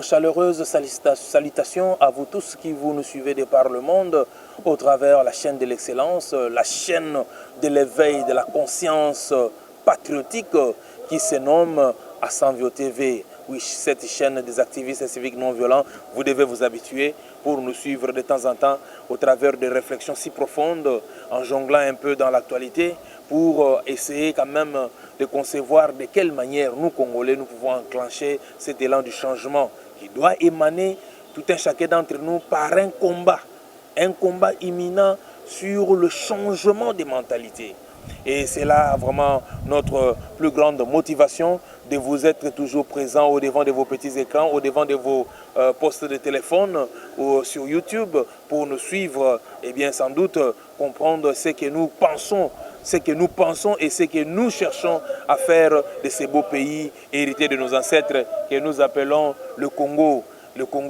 Nos chaleureuses salutations à vous tous qui vous nous suivez de par le monde au travers la chaîne de l'excellence, la chaîne de l'éveil de la conscience patriotique qui se nomme Assanvio TV. Oui, cette chaîne des activistes civiques non violents, vous devez vous habituer pour nous suivre de temps en temps au travers de réflexions si profondes, en jonglant un peu dans l'actualité, pour essayer quand même de concevoir de quelle manière nous, Congolais, nous pouvons enclencher cet élan du changement qui doit émaner tout un chacun d'entre nous par un combat imminent sur le changement des mentalités. Et c'est là vraiment notre plus grande motivation de vous être toujours présent au devant de vos petits écrans, au devant de vos postes de téléphone ou sur YouTube pour nous suivre et bien sans doute comprendre ce que nous pensons, et ce que nous cherchons à faire de ces beaux pays hérités de nos ancêtres que nous appelons le Congo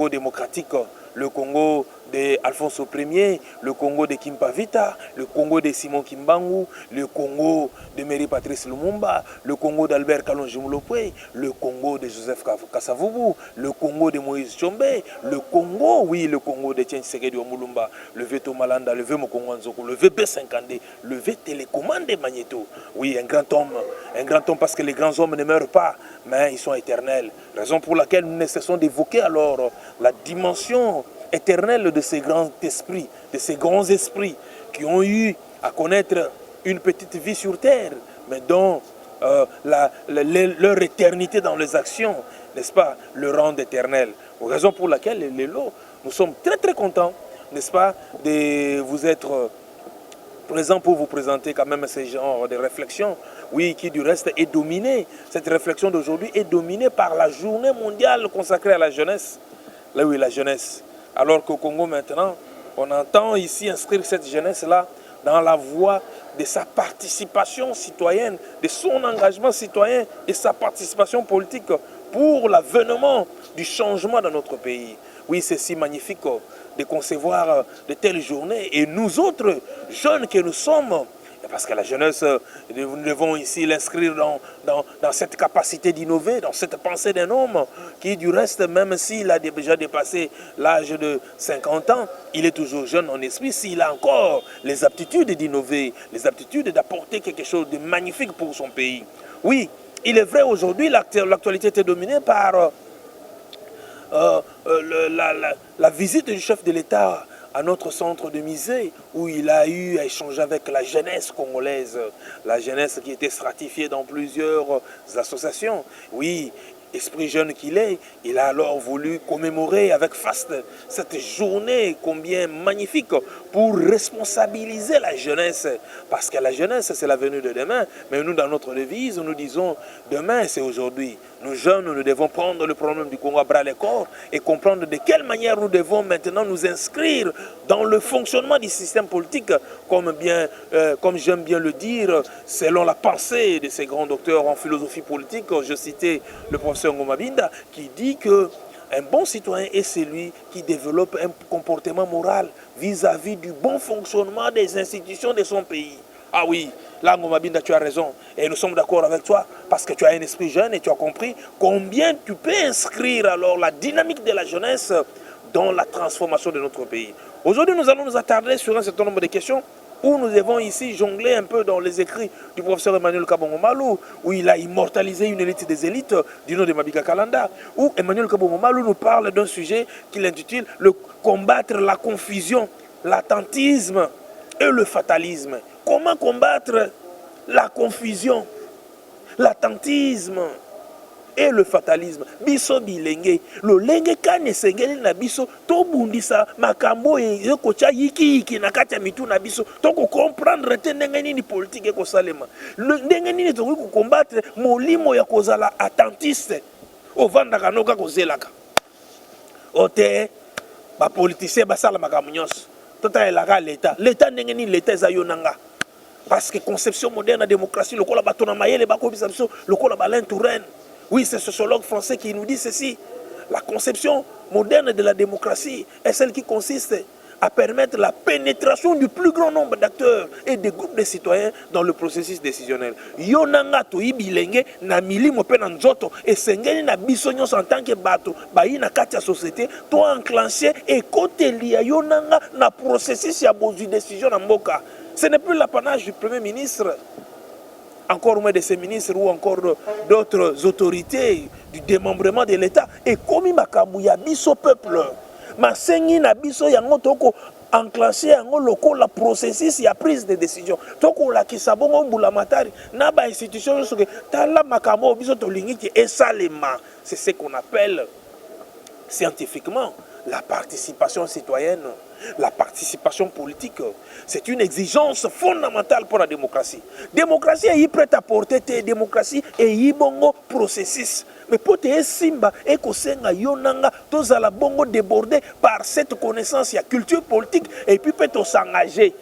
démocratique, le Congo d'Alphonse Ier, le Congo de Kimpavita, le Congo de Simon Kimbangu, le Congo de Mary-Patrice Lumumba, le Congo d'Albert Kalonji Mulopwe, le Congo de Joseph Kasavubu, le Congo de Moïse Tshombe, le Congo de Etienne Tshisekedi Mulumba, le Veto Malanda, le Vemo Kongo Nzoko, le VB50, le V Télécommande Magneto. Oui, un grand homme parce que les grands hommes ne meurent pas, mais ils sont éternels. Raison pour laquelle nous ne cessons d'évoquer alors la dimension éternelle de ces grands esprits, de ces grands esprits qui ont eu à connaître une petite vie sur terre, mais dont leur éternité dans les actions, n'est-ce pas, le rend éternel. Raison pour laquelle, nous sommes très très contents, n'est-ce pas, de vous être présent pour vous présenter quand même ce genre de réflexion, oui, qui du reste est dominée. Cette réflexion d'aujourd'hui est dominée par la journée mondiale consacrée à la jeunesse. Là oui, la jeunesse. Alors qu'au Congo maintenant, on entend ici inscrire cette jeunesse-là dans la voie de sa participation citoyenne, de son engagement citoyen et sa participation politique pour l'avènement du changement dans notre pays. Oui, c'est si magnifique de concevoir de telles journées. Et nous autres, jeunes que nous sommes, parce que la jeunesse, nous devons ici l'inscrire dans cette capacité d'innover, dans cette pensée d'un homme qui, du reste, même s'il a déjà dépassé l'âge de 50 ans, il est toujours jeune en esprit, s'il a encore les aptitudes d'innover, les aptitudes d'apporter quelque chose de magnifique pour son pays. Oui, il est vrai, aujourd'hui, l'actualité était dominée par la visite du chef de l'État à notre centre de musée où il a eu à échanger avec la jeunesse congolaise, la jeunesse qui était stratifiée dans plusieurs associations. Oui, esprit jeune qu'il est, il a alors voulu commémorer avec faste cette journée combien magnifique pour responsabiliser la jeunesse. Parce que la jeunesse, c'est l'avenir de demain. Mais nous, dans notre devise, nous disons demain, c'est aujourd'hui. Nous jeunes, nous devons prendre le problème du Congo à bras le corps et comprendre de quelle manière nous devons maintenant nous inscrire dans le fonctionnement du système politique, comme j'aime bien le dire, selon la pensée de ces grands docteurs en philosophie politique. Je citais le professeur Ngomabinda qui dit que un bon citoyen est celui qui développe un comportement moral vis-à-vis du bon fonctionnement des institutions de son pays. Ah oui, là, Ngomabinda, tu as raison. Et nous sommes d'accord avec toi parce que tu as un esprit jeune et tu as compris combien tu peux inscrire alors la dynamique de la jeunesse dans la transformation de notre pays. Aujourd'hui, nous allons nous attarder sur un certain nombre de questions où nous devons ici jongler un peu dans les écrits du professeur Emmanuel Kabongo Malou, où il a immortalisé une élite des élites du nom de Mabiga Kalanda, où Emmanuel Kabongo Malou nous parle d'un sujet qu'il intitule « Le combattre la confusion, l'attentisme et le fatalisme ». Comment combattre la confusion, l'attentisme et le fatalisme? Biso bilenge, lo lenge kane sengeli na biso to bundisa makambo e kocha yiki na kati ya mitu na biso to ko comprendre te ndenge nini politique ko salema. Ndenge nini to ko combattre molimo ya kozala attentiste ovandaka noka kozelaka. Ote ba politicien basala makambo nyonso. Tota elaka l'État ndenge nini l'État ezayonanga. Parce que conception moderne de la démocratie, le kola batona mayele bako bisabiso, le kola Alain Touraine. Oui, c'est ce sociologue français qui nous dit ceci. La conception moderne de la démocratie est celle qui consiste à permettre la pénétration du plus grand nombre d'acteurs et de groupes de citoyens dans le processus décisionnel. Yonanga to ibilenge na milimo pe na nzoto esengeli na biso nyonso en tant que bato bayi na kati ya société to enclencher et koteli ya yonanga na processus ya bozwi décision na mboka. Ce n'est plus l'apanage du Premier ministre, encore moins de ses ministres ou encore d'autres autorités du démembrement de l'État. Et comme makambu ya biso peuple, masengi na biso yango toko enclencher yango loko la processus ya prise de décision. Toko la kisabongo mbula matari na ba institution soke tala makambo biso to lingi ki esalema. C'est ce qu'on appelle scientifiquement la participation citoyenne. La participation politique, c'est une exigence fondamentale pour la démocratie. Démocratie est prête à porter tes démocraties et bongo processus. Mais pour te simba et kosenga yonanga tozala bongo débordé par cette connaissance ya culture politique et puis peut s'engager,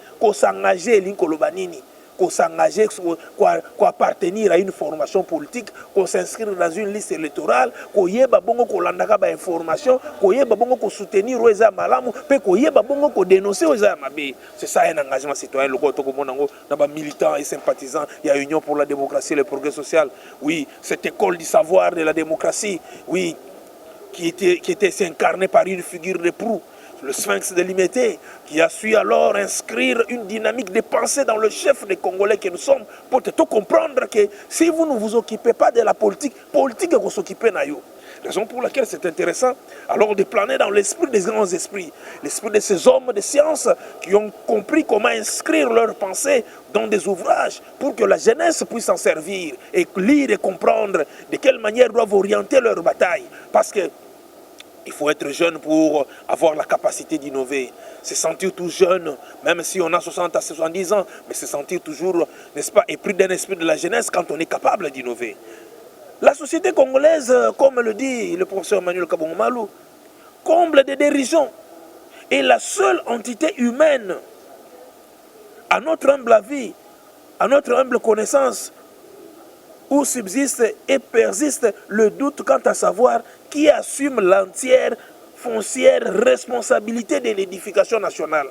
linkolobanini. Qu'on s'engager, qu'on appartenir à une formation politique, qu'on s'inscrire dans une liste électorale, qu'on y ait babongo qu'on landaka ba information, qu'on y ait babongo qu'on soutenir aux malamu, puis qu'on y ait babongo qu'on dénoncer aux mabé. C'est ça un engagement citoyen. Le côté comme on a militants et sympathisants, il y a Union pour la démocratie et le progrès social. Oui, cette école du savoir de la démocratie, oui, qui était incarnée par une figure de proue. Le Sphinx de Limité, qui a su alors inscrire une dynamique de pensée dans le chef des Congolais que nous sommes, pour tout comprendre que si vous ne vous occupez pas de la politique, politique vous s'occuper naïo. Raison pour laquelle c'est intéressant alors de planer dans l'esprit des grands esprits, l'esprit de ces hommes de science qui ont compris comment inscrire leurs pensées dans des ouvrages pour que la jeunesse puisse s'en servir et lire et comprendre de quelle manière doivent orienter leur bataille. Parce que il faut être jeune pour avoir la capacité d'innover. Se sentir tout jeune, même si on a 60 à 70 ans, mais se sentir toujours, n'est-ce pas, épris d'un esprit de la jeunesse quand on est capable d'innover. La société congolaise, comme le dit le professeur Emmanuel Kabongo Malou, comble de dérision, est la seule entité humaine, à notre humble avis, à notre humble connaissance, où subsiste et persiste le doute quant à savoir qui assume l'entière foncière responsabilité de l'édification nationale.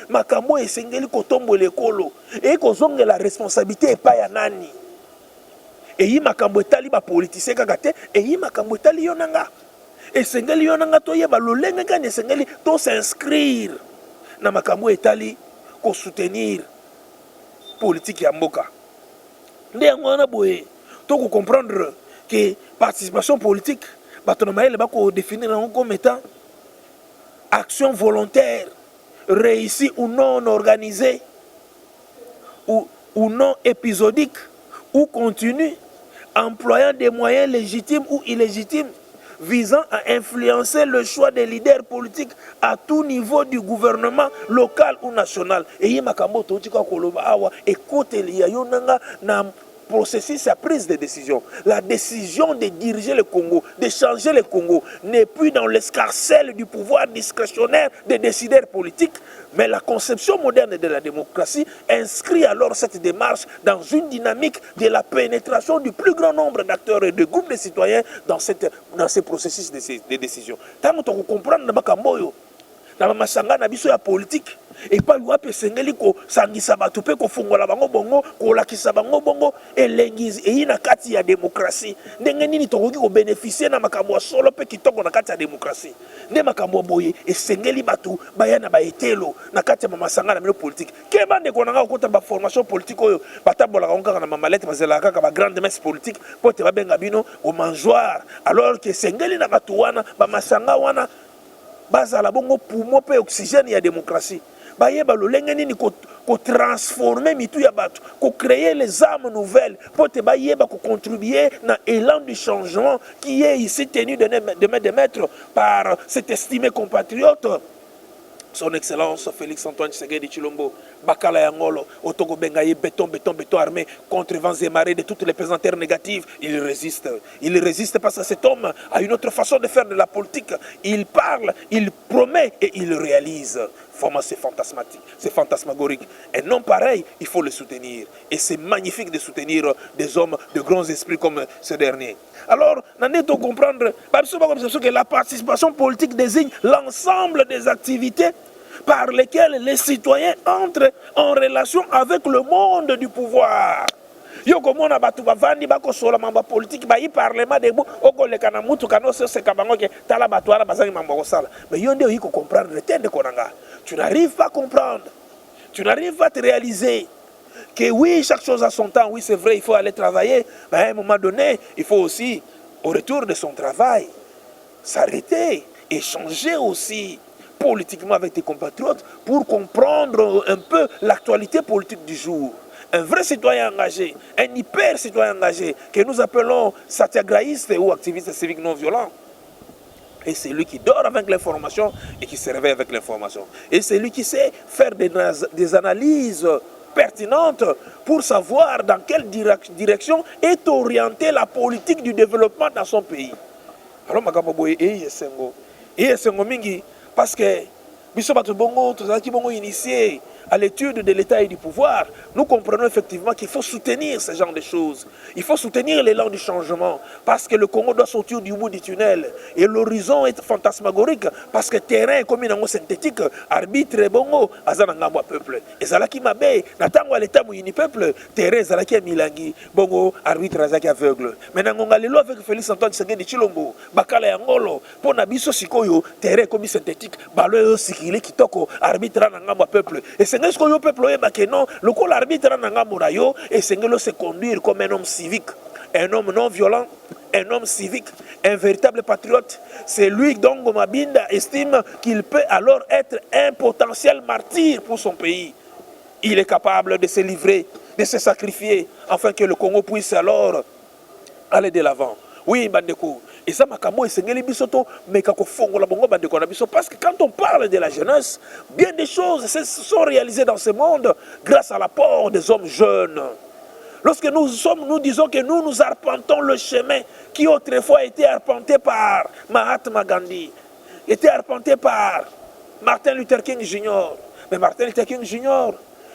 Makambo esengeli kotombo lekolo et kozonge la responsabilité epa ya nani. Eyi makambo etali ba politicien kakate eyi makambo etali yonanga. Esengeli yonanga to yeba lolenge kanye esengeli to s'inscrire na makambo etali ko soutenir politique ya mboka. Nde yango wana boye to ko comprendre que participation politique il définir comme étant action volontaire, réussie ou non organisée, ou non épisodique, ou continue, employant des moyens légitimes ou illégitimes, visant à influencer le choix des leaders politiques à tout niveau du gouvernement local ou national. Et il y a processus à prise de décision. La décision de diriger le Congo, de changer le Congo, n'est plus dans l'escarcelle du pouvoir discrétionnaire des décideurs politiques, mais la conception moderne de la démocratie inscrit alors cette démarche dans une dynamique de la pénétration du plus grand nombre d'acteurs et de groupes de citoyens dans ces processus de décision. Tant que vous comprenez dans masanga na biso ya politique et pas wapi sengeli ko sangisa batu pe ko fungola bango bongo ko lakisa bango bongo elengiz e ina kati ya démocratie ndenge nini tokoki ko bénéficier na makambo solo pe kitoko na kati ya démocratie nde makambo boye esengeli batu bayana ba etelo na kati ya masanga na politique ke bande ko nanga ko ta ba formation politique oyo batabola ka ngaka na mamalete bazela kaka ba grande messe politique po te ba benga bino au mangeoire alors que sengeli na batu wana ba masanga wana bazala bongo poumon pe oxygène ya démocratie bayeba lolenge nini ko transformer mitu ya bato ko créer les armes nouvelles pour te bayeba ko contribuer na élan du changement qui est ici tenu de mettre par cet estimé compatriote son excellence Félix Antoine Tshisekedi Tshilombo Bakala Yangolo Otogo Bengaye béton armé contre vents et marées de toutes les pesanteurs négatives. Il résiste parce que cet homme a une autre façon de faire de la politique. Il parle, il promet et il réalise. Format c'est fantasmatique, c'est fantasmagorique. Et non pareil, il faut le soutenir. Et c'est magnifique de soutenir des hommes de grands esprits comme ce dernier. Alors, n'en est-on comprendre que la participation politique désigne l'ensemble des activités par lesquels les citoyens entrent en relation avec le monde du pouvoir. Yo komona batu bavandi bako sola mamba politique ba yi parlement de oko le kana mutu kana se kabango ke tala batu ala bazangi mamba sala. Mais yo ndio yiko comprendre le tende konanga. Tu n'arrives pas à comprendre. Tu n'arrives pas à te réaliser que oui, chaque chose a son temps. Oui, c'est vrai, il faut aller travailler. Mais à un moment donné, il faut aussi, au retour de son travail, s'arrêter, échanger aussi politiquement avec tes compatriotes pour comprendre un peu l'actualité politique du jour. Un vrai citoyen engagé, un hyper citoyen engagé, que nous appelons satyagraïste ou activiste civique non violent. Et c'est lui qui dort avec l'information et qui se réveille avec l'information. Et c'est lui qui sait faire des analyses pertinentes pour savoir dans quelle direction est orientée la politique du développement dans son pays. Alors, parce que nous initié à l'étude de l'État et du pouvoir, nous comprenons effectivement qu'il faut soutenir ce genre de choses. Il faut soutenir l'élan du changement parce que le Congo doit sortir du bout du tunnel et l'horizon est fantasmagorique parce que terrain comme une synthétique, arbitre bongo, azanangamo peuple. Et zalaki mabe, natango à l'État mouini peuple, terrain zalaki milangi, bongo, arbitre azaki aveugle. Maintenant, on a l'élo avec Félix Antoine Tshisekedi Tshilombo, bakala yangolo, pour nabiso sikoyo, terrain comme synthétique, balo sikile kitoko, arbitre nangamo peuple. Et c'est ce que le peuple est non, le coup l'arbitre nangamorayo et c'est se conduire comme un homme civique, un homme non violent, un homme civique, un véritable patriote. C'est lui dont Mabinda estime qu'il peut alors être un potentiel martyr pour son pays. Il est capable de se livrer, de se sacrifier, afin que le Congo puisse alors aller de l'avant. Oui, Bandeko. Et ça, parce que quand on parle de la jeunesse, bien des choses se sont réalisées dans ce monde grâce à l'apport des hommes jeunes. Lorsque nous disons que nous arpentons le chemin qui autrefois était arpenté par Mahatma Gandhi, était arpenté par Martin Luther King Jr. Mais Martin Luther King Jr.,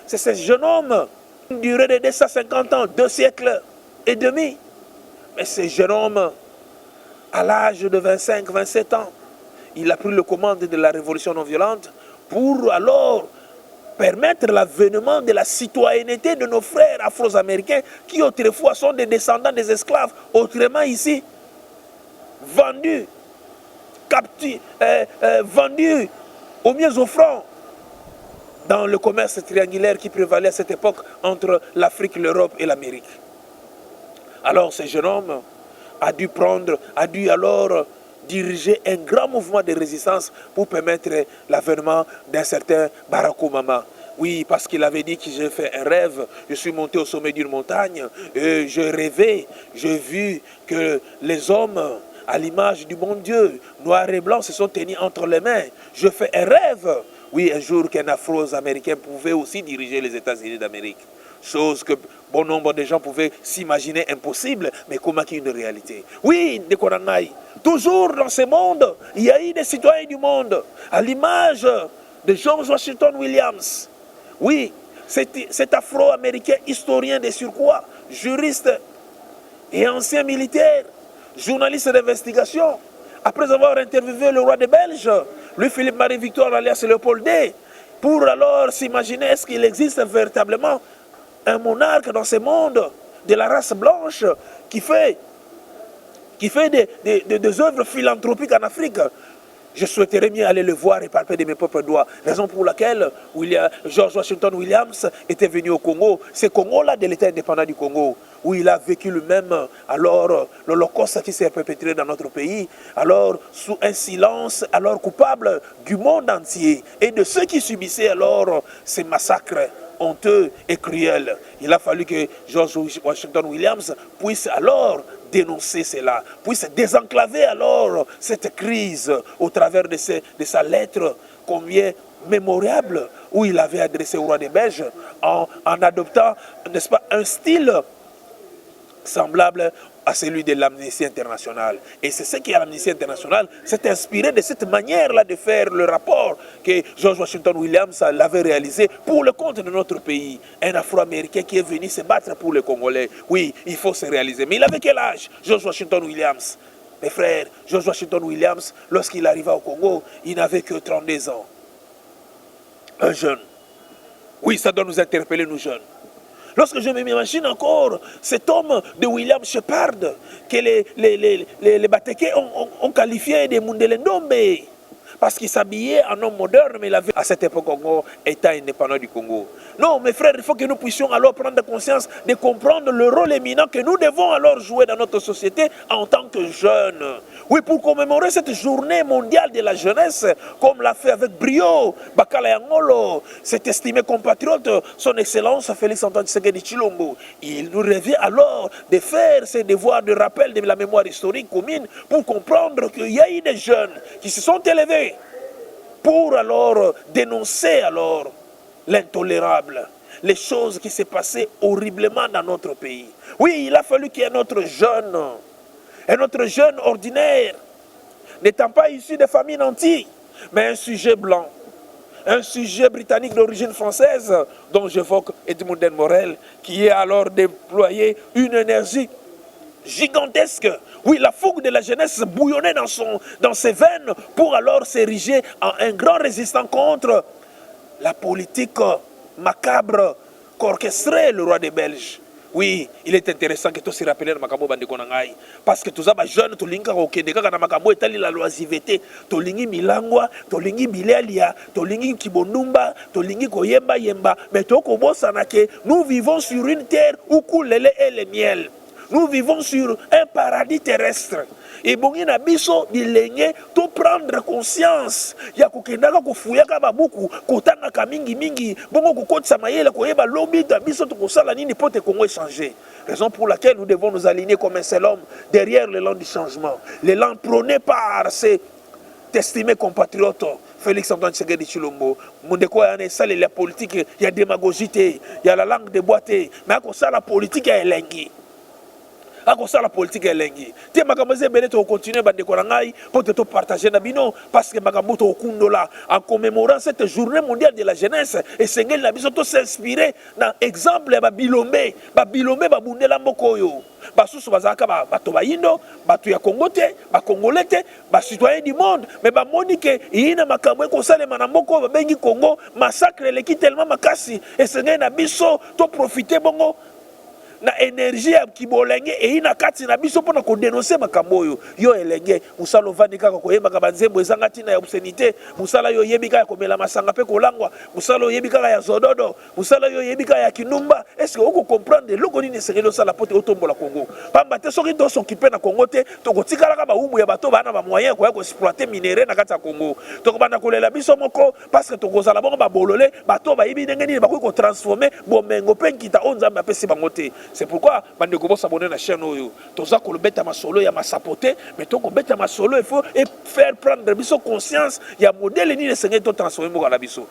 c'est ce jeune homme, une durée de 250 ans, 2 siècles et demi. Mais ce jeune homme, à l'âge de 25-27 ans, il a pris le commande de la révolution non violente pour alors permettre l'avènement de la citoyenneté de nos frères afro-américains qui autrefois sont des descendants des esclaves, autrement ici vendus, captifs, vendus aux mieux offrants dans le commerce triangulaire qui prévalait à cette époque entre l'Afrique, l'Europe et l'Amérique. Alors ce jeune homme a dû alors diriger un grand mouvement de résistance pour permettre l'avènement d'un certain Barack Obama. Oui, parce qu'il avait dit que j'ai fait un rêve, je suis monté au sommet d'une montagne, et je rêvais, j'ai vu que les hommes, à l'image du bon Dieu, noirs et blancs, se sont tenus entre les mains. Je fais un rêve, oui, un jour qu'un Afro-Américain pouvait aussi diriger les États-Unis d'Amérique. Chose que bon nombre de gens pouvaient s'imaginer impossible, mais comment qu'il y a une réalité. Oui, toujours dans ce monde, il y a eu des citoyens du monde, à l'image de George Washington Williams. Oui, cet Afro-Américain historien de surcroît, juriste et ancien militaire, journaliste d'investigation, après avoir interviewé le roi des Belges, Louis-Philippe Marie-Victor alias Léopold II, pour alors s'imaginer est-ce qu'il existe véritablement un monarque dans ce monde de la race blanche qui fait des œuvres philanthropiques en Afrique. Je souhaiterais mieux aller le voir et palper de mes propres doigts. Raison pour laquelle George Washington Williams était venu au Congo. Ce Congo-là de l'État indépendant du Congo, où il a vécu lui-même alors l'Holocauste qui s'est perpétré dans notre pays, alors sous un silence alors coupable du monde entier et de ceux qui subissaient alors ces massacres honteux et cruels. Il a fallu que George Washington Williams puisse alors dénoncer cela, puisse désenclaver alors cette crise au travers de sa lettre combien mémorable où il avait adressé au roi des Belges en adoptant, n'est-ce pas, un style semblable à celui de l'Amnistie internationale. Et c'est ce qui, l'Amnistie internationale, s'est inspiré de cette manière-là de faire le rapport que George Washington Williams l'avait réalisé pour le compte de notre pays. Un Afro-Américain qui est venu se battre pour les Congolais. Oui, il faut se réaliser. Mais il avait quel âge, George Washington Williams? Mes frères, George Washington Williams, lorsqu'il arriva au Congo, il n'avait que 32 ans. un jeune. Oui, ça doit nous interpeller, nous jeunes. Lorsque je m'imagine encore cet homme de William Shepard, que les Batékés ont qualifié de Mundelendombe, parce qu'il s'habillait en homme moderne, mais il avait à cette époque encore État indépendant du Congo. Non, mes frères, il faut que nous puissions alors prendre conscience de comprendre le rôle éminent que nous devons alors jouer dans notre société en tant que jeunes. Oui, pour commémorer cette journée mondiale de la jeunesse, comme l'a fait avec brio Bakala Yangolo, cet estimé compatriote, son Excellence Félix-Antoine Tshisekedi Tshilombo. Il nous revient alors de faire ces devoirs de rappel de la mémoire historique commune pour comprendre qu'il y a eu des jeunes qui se sont élevés pour alors dénoncer alors l'intolérable, les choses qui s'est passées horriblement dans notre pays. Oui, il a fallu qu'il y ait un autre jeune ordinaire, n'étant pas issu de familles nantis, mais un sujet blanc, un sujet britannique d'origine française, dont j'évoque Edmond Morel, qui a alors déployé une énergie gigantesque. Oui, la fougue de la jeunesse bouillonnait dans ses veines pour alors s'ériger en un grand résistant contre la politique macabre qu'orchestrait le roi des Belges. Oui, il est intéressant que tous se rappellent makambo bandeko nangai parce que tous aba jeunes tolinga okende kaka na makambo etali la loisiveté, tolingi milangwa, tolingi bilelia, tolingi kibondumba, tolingi koyemba yemba, mais toko bosana ke nous vivons sur une terre où coule le lait et le miel. Nous vivons sur un paradis terrestre. Et bon, il y a biso bilenge to prendre conscience. Ya kokendaka kofuyaka babuku, kotanga ka mingi bongo kokotsa mayele koyeba lobi ta biso to kosala nini pote Congo changer. Raison pour laquelle nous devons nous aligner comme un seul homme derrière l'élan du changement. L'élan prôné par ces estimés compatriotes Félix-Antoine Tshisekedi Tshilombo. Mondeko ya sale la politique, il y a démagogie, il y a la langue de boîte, mais à ça la politique est elengi. Ako ça la politique est lingue. Tie makambo ebele to continuer bandeko na ngai pour te partager na bino parce que makambo to kundola en commémorant cette journée mondiale de la jeunesse et sengel na biso to s'inspirer na exemple ba bilombe babundela mboko yo. Basusu bazaka bato bayindo, bato ya Congo te, ba congolais te, ba citoyen du monde, mais ba monike ina makambo ko salema na mboko ba bengi Congo massacre leki tellement makasi et sengel na biso to profiter bongo na énergie ya kibolenge et ina kati na biso pona ko dénoncer makambo yo elenge musalo vandi kaka ko yeba ka banzembo ezanga tina ya obscénité musala yo yebika ya komela masanga pe kolangwa musalo yebika ya zododo musala yo yebika ya kinumba est-ce que oko comprendre loko nini sekelo sala pote otombola Congo pamba te soki to s'occuper na Congo te to kotikala ka ba umu ya bato bana ba moyen ko ya ko exploiter minerai na kati ya Congo to ko bana kolela biso moko parce que to kozala bongo ba bolole bato ba yibi ndenge nini ba ko transformer bomengo pe kita onzamba apesi bango te. C'est pourquoi bandeko bo s'abonner na chaîne oyo toza ko beta masolo ya masapote mais to ko beta masolo il faut faire prendre biso conscience ya modèle ni le Seigneur to transformer mo la biso.